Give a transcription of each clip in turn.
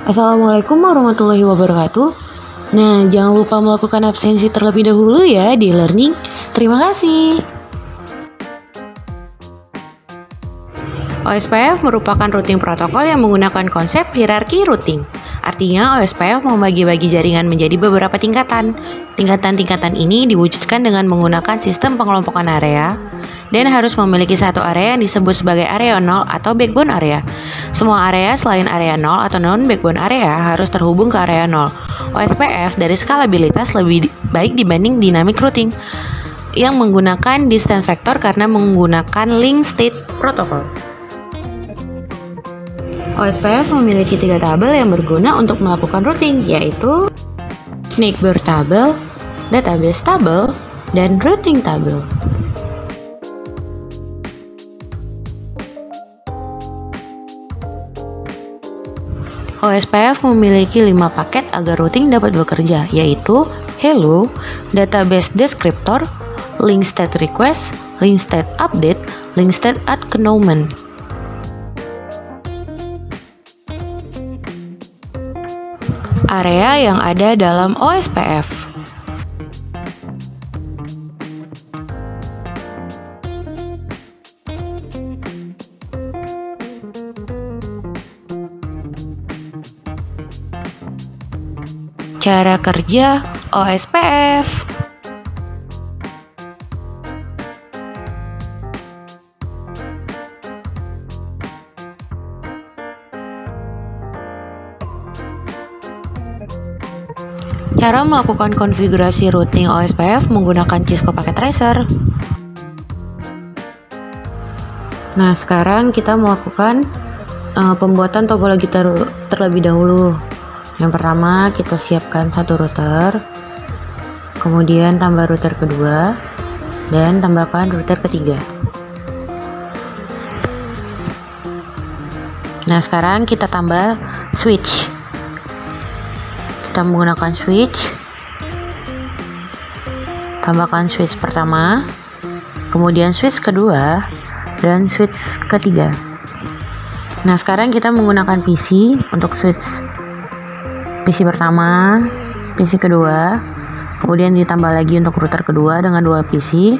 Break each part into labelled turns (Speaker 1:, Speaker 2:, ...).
Speaker 1: Assalamualaikum warahmatullahi wabarakatuh. Nah, jangan lupa melakukan absensi terlebih dahulu ya di learning. Terima kasih. OSPF merupakan routing protokol yang menggunakan konsep hierarki routing. Artinya, OSPF membagi-bagi jaringan menjadi beberapa tingkatan. Tingkatan-tingkatan ini diwujudkan dengan menggunakan sistem pengelompokan area dan harus memiliki satu area yang disebut sebagai area 0 atau backbone area. Semua area selain area 0 atau non-backbone area harus terhubung ke area 0. OSPF dari skalabilitas lebih baik dibanding dynamic routing yang menggunakan distance vector karena menggunakan link state protocol. OSPF memiliki 3 tabel yang berguna untuk melakukan routing, yaitu neighbor table, database table, dan routing table. OSPF memiliki 5 paket agar routing dapat bekerja, yaitu hello, database descriptor, link state request, link state update, link state acknowledgement. Area yang ada dalam OSPF. Cara kerja OSPF. Cara melakukan konfigurasi routing OSPF menggunakan Cisco Packet Tracer. Nah, sekarang kita melakukan pembuatan topologi terlebih dahulu. Yang pertama, kita siapkan satu router, kemudian tambah router kedua, dan tambahkan router ketiga. Nah, sekarang kita tambah switch. Kita menggunakan switch, tambahkan switch pertama, kemudian switch kedua, dan switch ketiga. Nah, sekarang kita menggunakan PC untuk switch PC pertama, PC kedua, kemudian ditambah lagi untuk router kedua dengan 2 PC,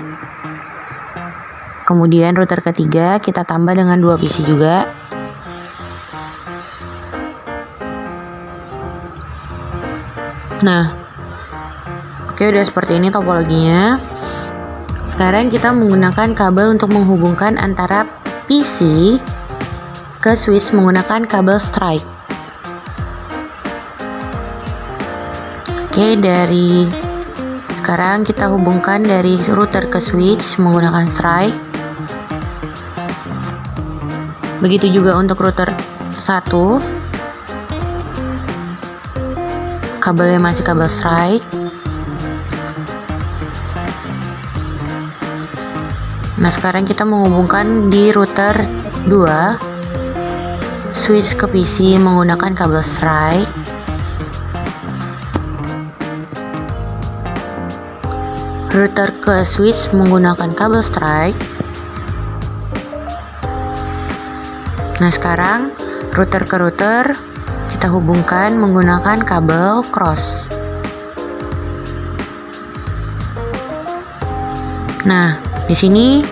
Speaker 1: kemudian router ketiga kita tambah dengan 2 PC juga. Nah, oke, udah seperti ini topologinya. Sekarang kita menggunakan kabel untuk menghubungkan antara PC ke switch menggunakan kabel strike. Oke, dari sekarang kita hubungkan dari router ke switch menggunakan strike. Begitu juga untuk router 1. Kabelnya masih kabel strike. Nah, sekarang kita menghubungkan di router 2 switch ke PC menggunakan kabel strike. Router ke switch menggunakan kabel strike. Nah, sekarang router ke router kita hubungkan menggunakan kabel cross. Nah, di sini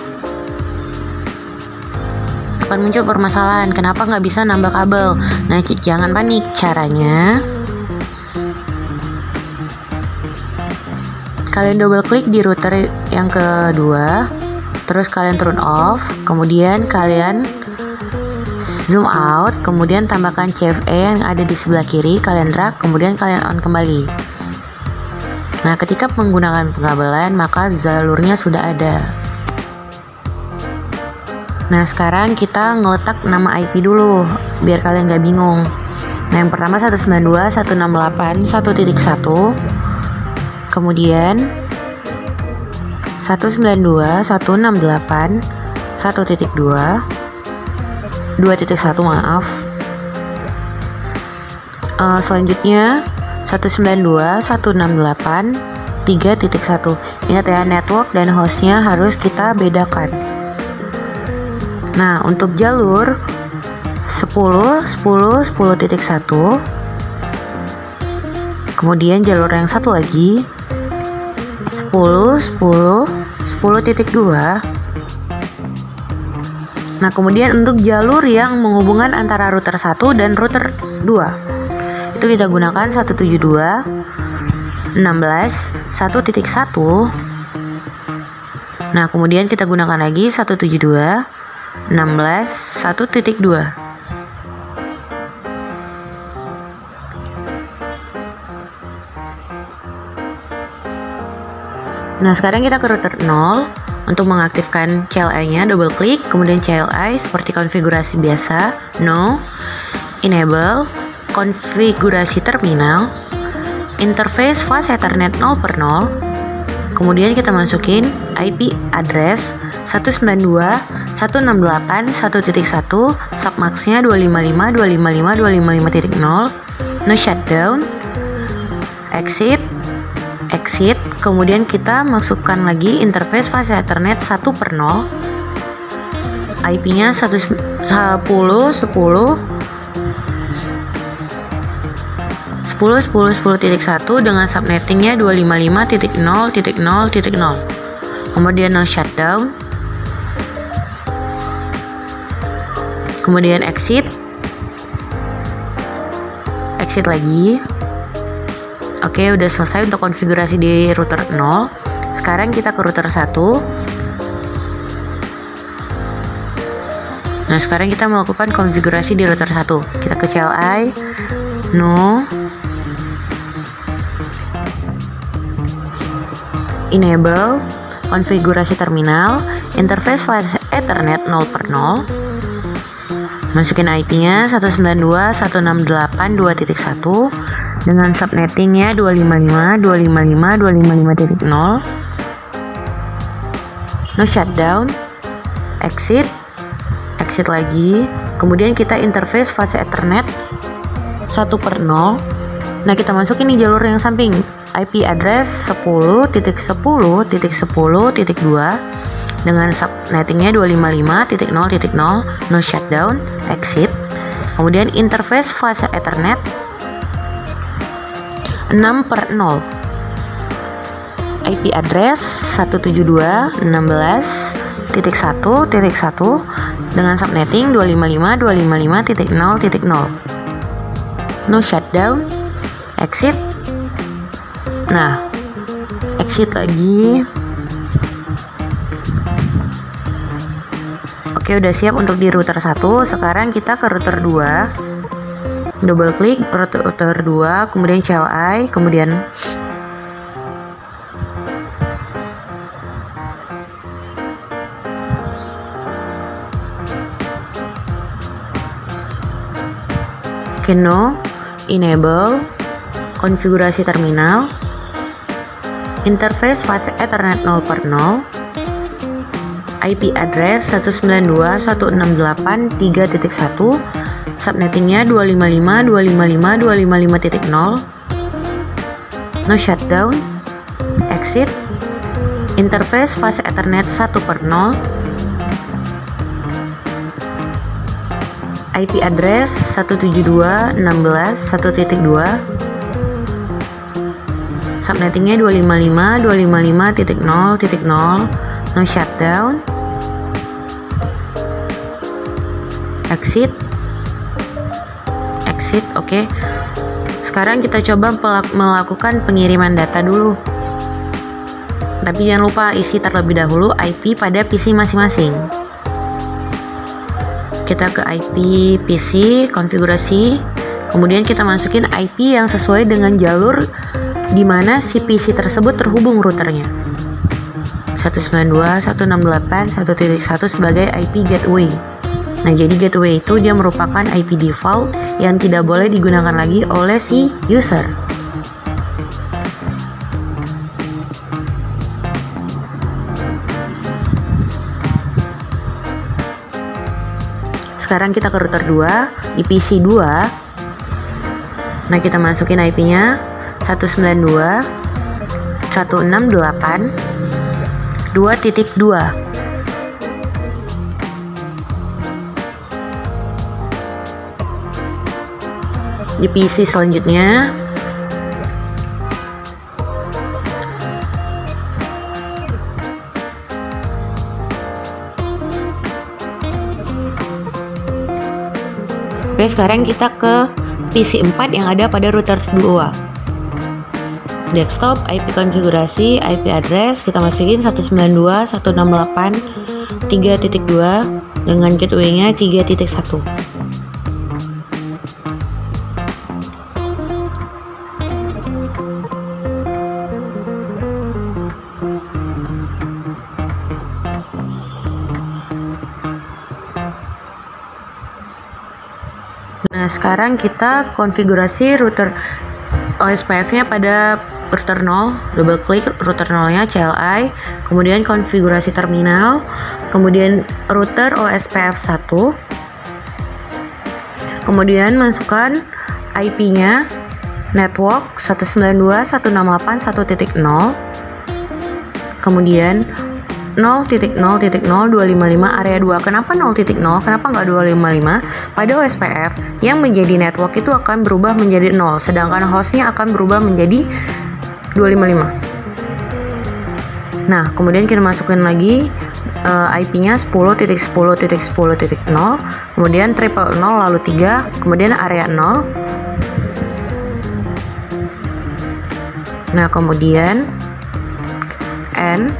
Speaker 1: akan muncul permasalahan, kenapa nggak bisa nambah kabel. Nah, jangan panik, caranya kalian double klik di router yang kedua, terus kalian turn off, kemudian kalian zoom out, kemudian tambahkan CFE yang ada di sebelah kiri, kalian drag, kemudian kalian on kembali. Nah, ketika menggunakan pengabelan, maka jalurnya sudah ada. Nah, sekarang kita ngeletak nama IP dulu, biar kalian nggak bingung. Nah, yang pertama 192.168.1.1, kemudian 192.168.1.2, 2.1 maaf. Selanjutnya 192.168.3.1. Ingat ya, network dan hostnya harus kita bedakan. Nah, untuk jalur 10.10.10.1 Kemudian jalur yang satu lagi 10.10.10.2. Nah, kemudian untuk jalur yang menghubungkan antara router 1 dan router 2, itu kita gunakan 172.16.1.1. Nah, kemudian kita gunakan lagi 172.16.1.2. Nah, sekarang kita ke router 0. Untuk mengaktifkan CLI-nya, double klik, kemudian CLI seperti konfigurasi biasa, no, enable, konfigurasi terminal, interface fast Ethernet 0/0, kemudian kita masukin IP address 192.168.1.1, submaxnya 255.255.255.0, no shutdown, exit, kemudian kita masukkan lagi interface fast Ethernet 1/0, IP-nya 110.10.10.10.1 dengan subnettingnya 255.0.0.0. Kemudian no shutdown, kemudian exit lagi. Oke, udah selesai untuk konfigurasi di router 0. Sekarang kita ke router 1. Nah, sekarang kita melakukan konfigurasi di router 1. Kita ke CLI, no, enable, konfigurasi terminal, interface fast Ethernet 0/0. Masukin IP-nya 192.168.2.1 dengan subnettingnya 255.255.255.0. No shutdown, exit lagi. Kemudian kita interface fast Ethernet 1/0. Nah, kita masukin di jalur yang samping, IP address 10.10.10.2 dengan subnettingnya 255.0.0. No shutdown, exit. Kemudian interface fast Ethernet 6/0, IP address 172.16.1.1 dengan subnetting 255.255.0.0. No shutdown, exit. Nah, exit lagi. Oke, udah siap untuk di router 1. Sekarang kita ke router 2. Double klik router 2, kemudian CLI, kemudian no, enable, konfigurasi terminal, interface fast Ethernet 0/0, IP address 192.168.3.1, subnettingnya 255.255.255.0. No shutdown, exit, interface fast Ethernet 1/0, IP address 172.16.1.2, subnettingnya 255.255.0.0. No shutdown, exit. Oke. Sekarang kita coba melakukan pengiriman data dulu. Tapi jangan lupa isi terlebih dahulu IP pada PC masing-masing. Kita ke IP PC, konfigurasi, kemudian kita masukin IP yang sesuai dengan jalur di mana si PC tersebut terhubung routernya. 192.168.1.1 sebagai IP gateway. Nah, jadi gateway itu dia merupakan IP default yang tidak boleh digunakan lagi oleh si user. Sekarang kita ke router 2 di PC 2. Nah, kita masukin IP-nya 192.168.2.2. Di PC selanjutnya Oke, sekarang kita ke PC 4 yang ada pada router 2. Desktop, IP konfigurasi, IP address kita masukin 192.168.3.2 dengan gateway-nya 3.1. Nah, sekarang kita konfigurasi router OSPF-nya pada router 0, double klik router 0-nya CLI, kemudian konfigurasi terminal, kemudian router OSPF 1, kemudian masukkan IP-nya network 192.168.1.0, kemudian 0.0.0255 area 2. Kenapa 0.0? Kenapa nggak 255? Pada OSPF yang menjadi network itu akan berubah menjadi 0, sedangkan hostnya akan berubah menjadi 255. Nah, kemudian kita masukin lagi IP-nya 10.10.10.0, kemudian triple 0 lalu 3, kemudian area 0. Nah, kemudian N.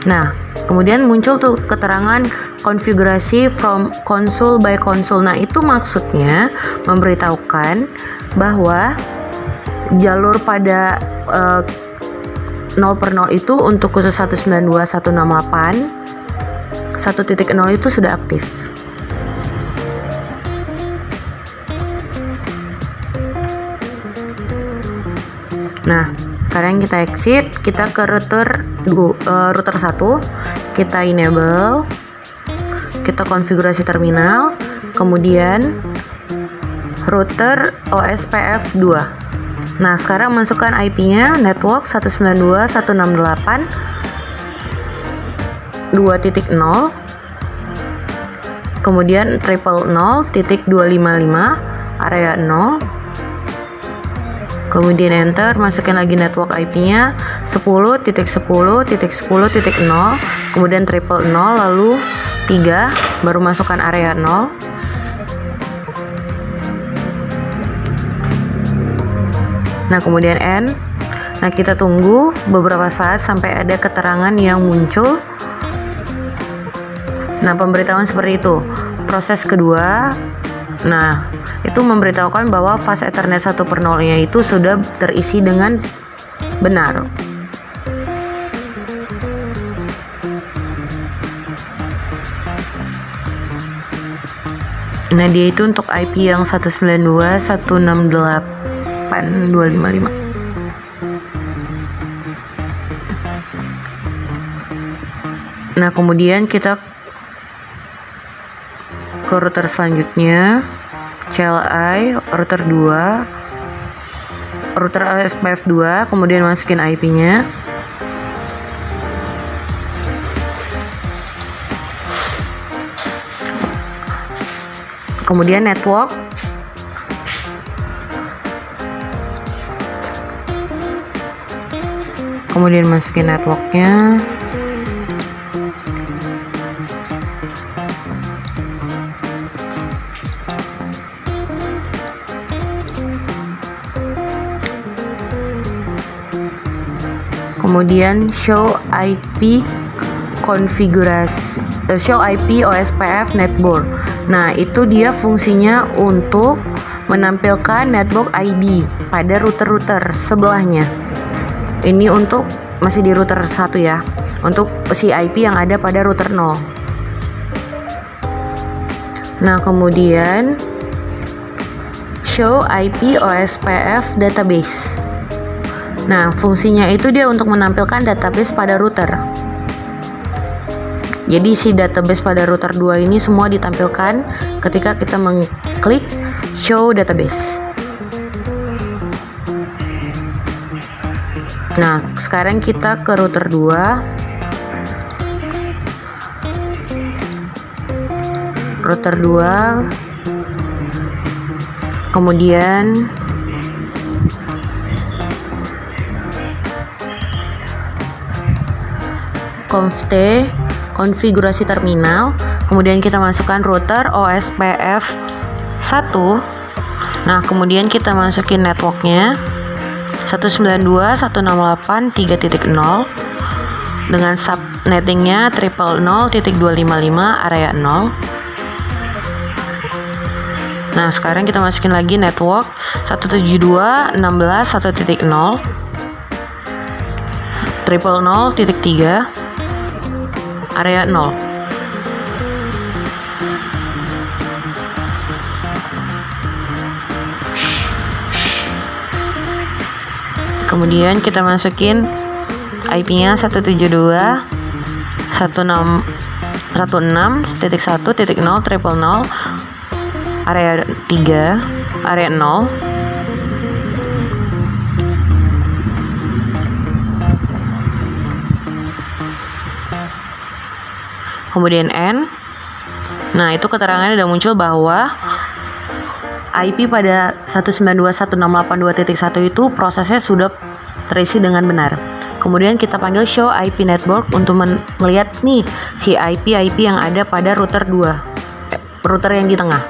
Speaker 1: Nah, kemudian muncul tuh keterangan konfigurasi from console by console. Nah, itu maksudnya memberitahukan bahwa jalur pada 0/0 itu untuk khusus 192.168 1.0 itu sudah aktif. Nah, sekarang kita exit, kita ke router 1, kita enable, kita konfigurasi terminal, kemudian router OSPF 2. Nah, sekarang masukkan IP-nya network 192.168.2.0, kemudian triple 0.255 area 0. Kemudian enter, masukin lagi network IP-nya 10.10.10.0, kemudian triple 0 lalu 3, baru masukkan area 0. Nah, kemudian N. Nah, kita tunggu beberapa saat sampai ada keterangan yang muncul. Nah, pemberitahuan seperti itu. Proses kedua, nah, itu memberitahukan bahwa fast Ethernet 1/0-nya itu sudah terisi dengan benar. Nah, dia itu untuk IP yang 192.168.255. Nah, kemudian kita ke router selanjutnya, CLI router 2, router OSPF 2, kemudian masukin IP-nya. Kemudian network. Kemudian masukin networknya. Kemudian show IP konfigurasi, show IP OSPF netboard. Nah, itu dia fungsinya untuk menampilkan network ID pada router-router sebelahnya. Ini untuk masih di router 1 ya, untuk si IP yang ada pada router 0. Nah, kemudian show IP OSPF database. Nah, fungsinya itu dia untuk menampilkan database pada router. Jadi si database pada router 2 ini semua ditampilkan ketika kita mengklik show database. Nah, sekarang kita ke router 2. Router 2. Kemudian conft konfigurasi terminal, Kemudian kita masukkan router OSPF 1. Nah, kemudian kita masukin networknya 192.168.3.0 dengan subnettingnya 000.255 area 0. Nah, sekarang kita masukin lagi network 172.16.1.0 000.3 area 0. Kemudian kita masukin IP-nya 172.16.1.0.000 area 3 area 0. Kemudian N. Nah, itu keterangannya udah muncul bahwa IP pada 192.168.2.1 itu prosesnya sudah terisi dengan benar. Kemudian kita panggil show IP network untuk melihat nih si IP yang ada pada router 2, router yang di tengah.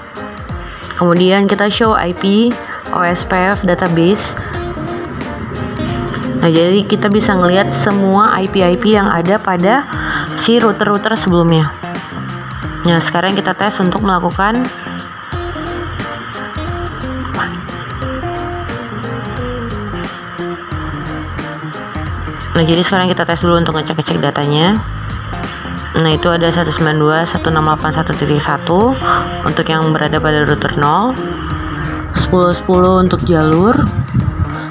Speaker 1: Kemudian kita show IP OSPF database. Nah, jadi kita bisa ngelihat semua IP yang ada pada si router sebelumnya. Nah, sekarang kita tes untuk melakukan jadi sekarang kita tes dulu untuk ngecek datanya. Nah, itu ada 192.168.1.1 untuk yang berada pada router 0, 10.10 untuk jalur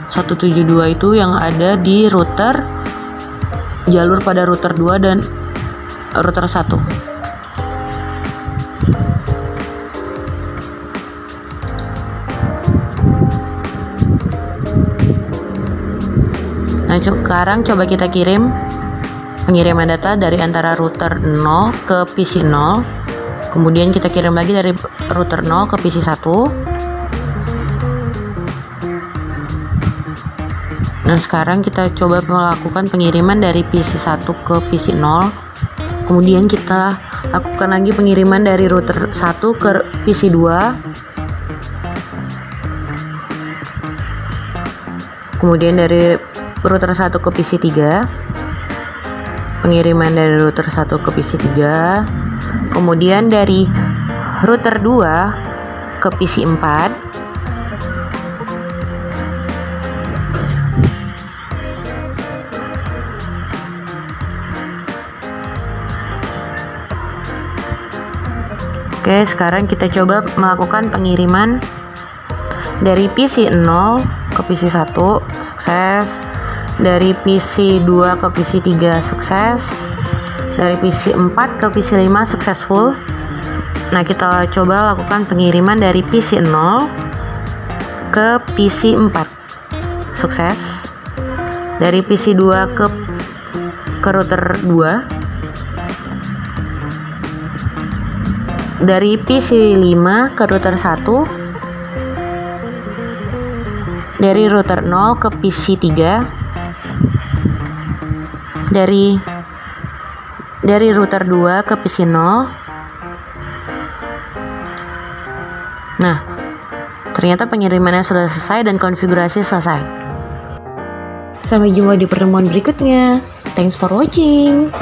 Speaker 1: 172 itu yang ada di jalur pada router 2 dan router 1. Nah, sekarang coba kita kirim pengiriman data dari antara router 0 ke PC 0. Kemudian kita kirim lagi dari router 0 ke PC 1. Nah, sekarang kita coba melakukan pengiriman dari PC 1 ke PC 0. Kemudian kita lakukan lagi pengiriman dari router 1 ke PC 2. Kemudian dari router 1 ke PC 3, pengiriman dari router 1 ke PC 3, kemudian dari router 2 ke PC 4, oke, sekarang kita coba melakukan pengiriman dari PC 0 ke PC 1, sukses. Dari PC 2 ke PC 3 sukses. Dari PC 4 ke PC 5 successful. Nah, kita coba lakukan pengiriman dari PC 0 ke PC 4 sukses. Dari PC 2 ke router 2. Dari PC 5 ke router 1. Dari router 0 ke PC 3. Dari router 2 ke PC 0. Nah, ternyata pengirimannya sudah selesai dan konfigurasi selesai. Sampai jumpa di pertemuan berikutnya. Thanks for watching.